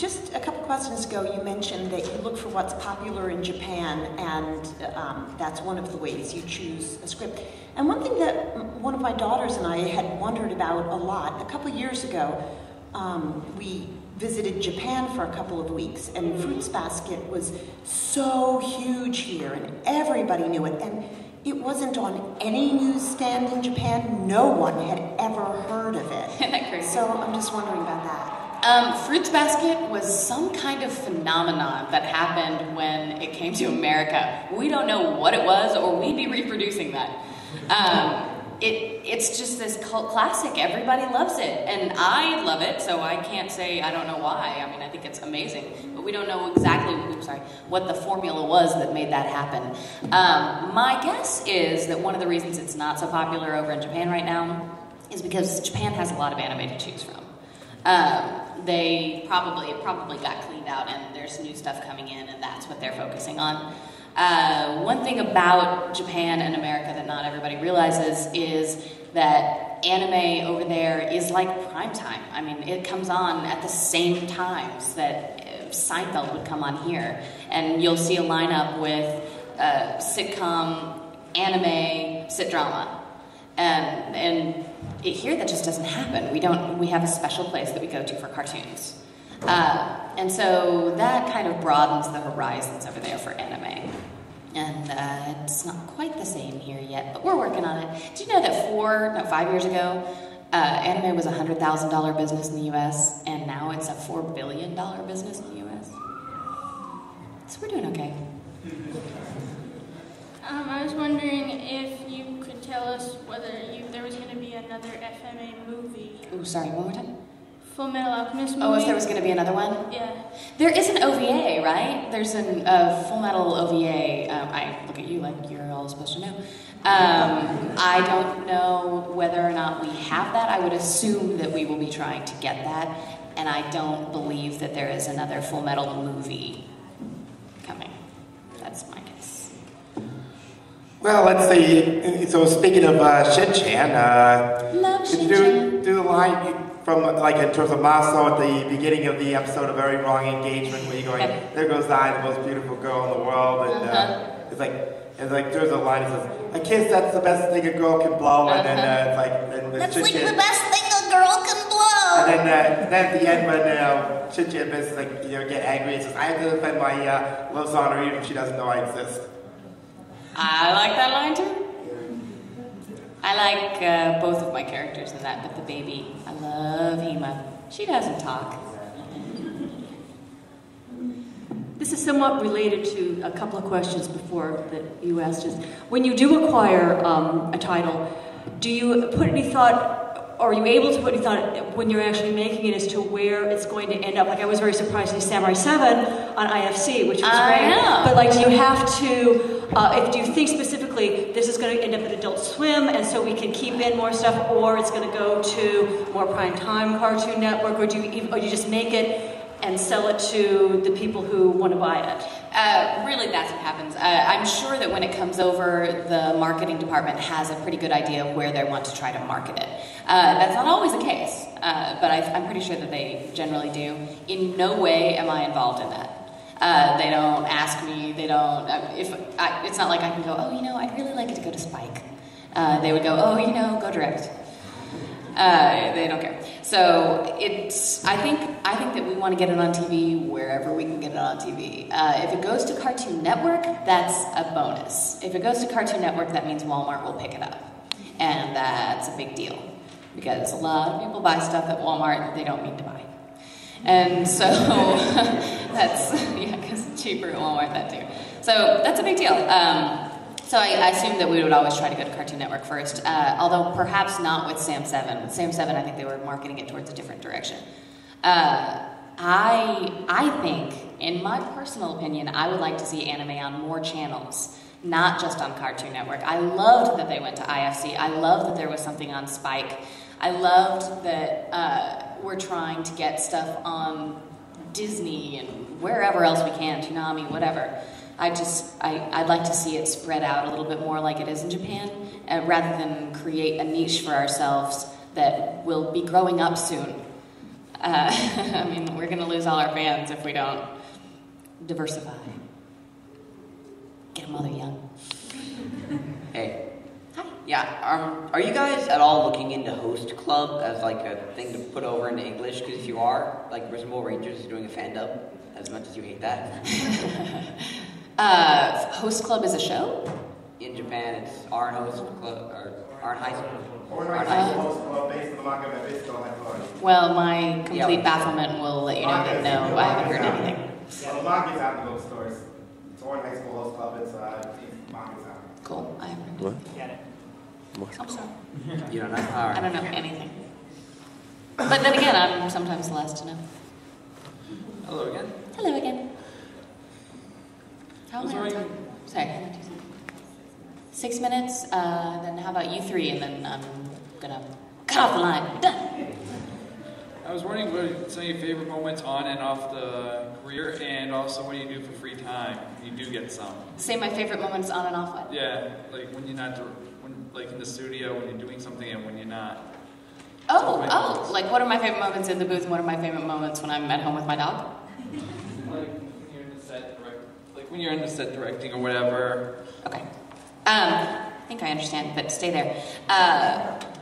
Just a couple questions ago, you mentioned that you look for what's popular in Japan, and that's one of the ways you choose a script. And one thing that one of my daughters and I had wondered about a lot, a couple years ago, we visited Japan for a couple of weeks, and Fruits Basket was so huge here, and everybody knew it. And it wasn't on any newsstand in Japan. No one had ever heard of it. Isn't that crazy? So I'm just wondering about that. Fruits Basket was some kind of phenomenon that happened when it came to America. We don't know what it was, or we'd be reproducing that. It's just this cult classic. Everybody loves it, and I love it, so I can't say I don't know why. I mean, I think it's amazing, but we don't know exactly, what the formula was that made that happen. My guess is that one of the reasons it's not so popular over in Japan right now is because Japan has a lot of anime to choose from. It probably got cleaned out, and there's new stuff coming in, and that's what they're focusing on. One thing about Japan and America that not everybody realizes is that anime over there is like prime time. I mean, it comes on at the same times that Seinfeld would come on here, and you'll see a lineup with sitcom, anime, sit drama, and here that just doesn't happen. We have a special place that we go to for cartoons. And so that kind of broadens the horizons over there for anime. And it's not quite the same here yet, but we're working on it. Did you know that 5 years ago, anime was a $100,000 business in the US, and now it's a $4 billion business in the US? So we're doing okay. I was wondering if you could tell us whether there was going to be another FMA movie. Ooh, sorry, one more time? Full Metal Alchemist movie. Oh, if there was going to be another one? Yeah. There is an OVA, right? There's a Full Metal OVA. I look at you like you're all supposed to know. I don't know whether or not we have that. I would assume that we will be trying to get that, and I don't believe that there is another Full Metal movie coming. That's my guess. Well, let's see. So speaking of Shin-chan, Love could you Shin-chan. do the line from, like, in terms of Maso at the beginning of the episode, A Very Wrong Engagement, where you're going, there goes I, the most beautiful girl in the world, and it's like there's a line that says, a kiss, that's the best thing a girl can blow, and then it's like, and that's like the best thing a girl can blow. And then at the end, when Shin-chan is like, get angry and says, I have to defend my love's honor even if she doesn't know I exist. I like that line too. I like both of my characters in that, but the baby, I love Hema. She doesn't talk. This is somewhat related to a couple of questions before that you asked us. When you do acquire a title, do you put any thought, or are you able to put any thought when you're actually making it as to where it's going to end up? Like, I was very surprised to see Samurai 7 on IFC, which was great. Know. But like, do you have to, do you think specifically this is going to end up at Adult Swim, and so we can keep in more stuff, or it's going to go to more prime time Cartoon Network, or do you just make it and sell it to the people who want to buy it? Really, that's what happens. I'm sure that when it comes over, the marketing department has a pretty good idea of where they want to try to market it. That's not always the case, but I'm pretty sure that they generally do. In no way am I involved in that. They don't ask me, they don't, it's not like I can go, oh, I'd really like it to go to Spike. They would go, oh, go direct. They don't care. So I think that we want to get it on TV wherever we can get it on TV. If it goes to Cartoon Network, that's a bonus. If it goes to Cartoon Network, that means Walmart will pick it up. And that's a big deal, because a lot of people buy stuff at Walmart that they don't need to buy. And so that's, because it's cheaper at Walmart, that too. So that's a big deal. So I assumed that we would always try to go to Cartoon Network first, although perhaps not with Sam 7. With Sam 7, I think they were marketing it towards a different direction. I think, in my personal opinion, I would like to see anime on more channels, not just on Cartoon Network. I loved that they went to IFC. I loved that there was something on Spike. I loved that we're trying to get stuff on Disney and wherever else we can, Toonami, whatever. I'd like to see it spread out a little bit more like it is in Japan, rather than create a niche for ourselves that will be growing up soon. I mean, we're gonna lose all our fans if we don't diversify. Get them while they're young. Hey. Hi. Yeah, are you guys at all looking into Host Club as like a thing to put over into English? Because if you are, like Reasonable Rangers is doing a fan dub, as much as you hate that. Host Club is a show? In Japan, it's Arn Host Club, or Arn High School. Based on the manga by Bisco and Florida. Well, my complete bafflement will let you know that no, I haven't heard anything. Well, the manga's out in the bookstores. It's Orange High School Host Club. It's manga's out. Cool, I haven't heard anything. Get it. I'm sorry. You don't know? All right. I don't know anything. But then again, I'm sometimes the last to know. Hello again. Hello again. How am I on Sorry. time? Sorry, how much is it? 6 minutes, then how about you three, and then I'm gonna cut off the line. Done. I was wondering what are some of your favorite moments on and off the career, and also what do you do for free time? You do get some. Say my favorite moments on and off what? Yeah, like when you're not, like in the studio, when you're doing something and when you're not. Oh, like what are my favorite moments in the booth and what are my favorite moments when I'm at home with my dog? Like when you're in the set directing or whatever. Okay. I think I understand, but stay there.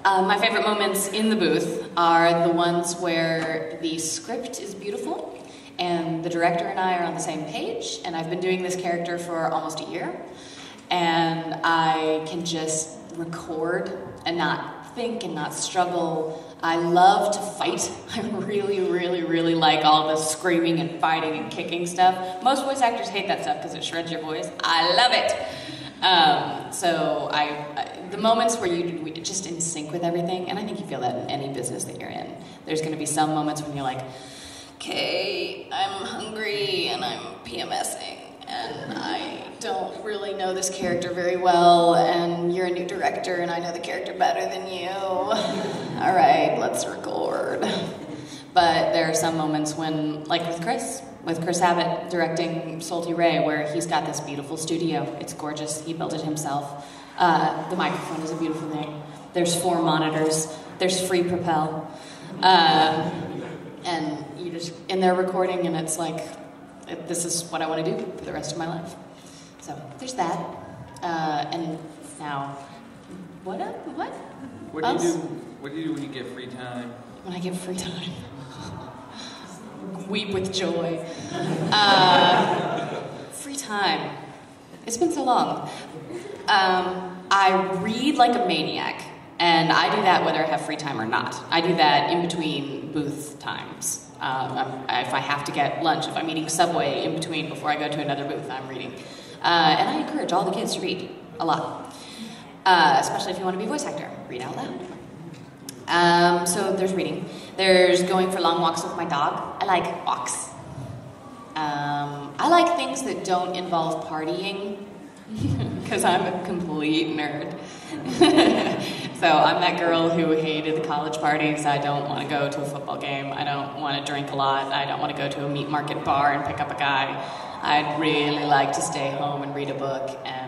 My favorite moments in the booth are the ones where the script is beautiful and the director and I are on the same page, and I've been doing this character for almost a year, and I can just record and not think and not struggle. I love to fight. I really, really, really like all the screaming and fighting and kicking stuff. Most voice actors hate that stuff because it shreds your voice. I love it. So the moments where you're just in sync with everything, and I think you feel that in any business that you're in. There's going to be some moments when you're like, okay, I'm hungry and I'm PMSing and I don't really know this character very well, and you're a new director and I know the character better than you. All right, let's record. But there are some moments when, like with Chris Abbott directing Salty Ray, where he's got this beautiful studio. It's gorgeous. He built it himself. The microphone is a beautiful thing. There's 4 monitors. There's free Propel. And you just in there recording, and it's like, this is what I want to do for the rest of my life. So there's that. And now, what? What do you do? What do you do when you get free time? When I get free time, weep with joy. Free time. It's been so long. I read like a maniac, and I do that whether I have free time or not. I do that in between booth times. If I have to get lunch, if I'm eating Subway in between before I go to another booth, I'm reading. And I encourage all the kids to read a lot, especially if you want to be a voice actor. Read out loud. So there's reading. There's going for long walks with my dog. I like walks. I like things that don't involve partying, because I'm a complete nerd. So I'm that girl who hated the college parties. I don't want to go to a football game. I don't want to drink a lot. I don't want to go to a meat market bar and pick up a guy. I'd really like to stay home and read a book and,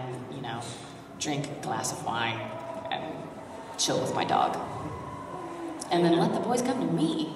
drink a glass of wine and chill with my dog. And then let the boys come to me.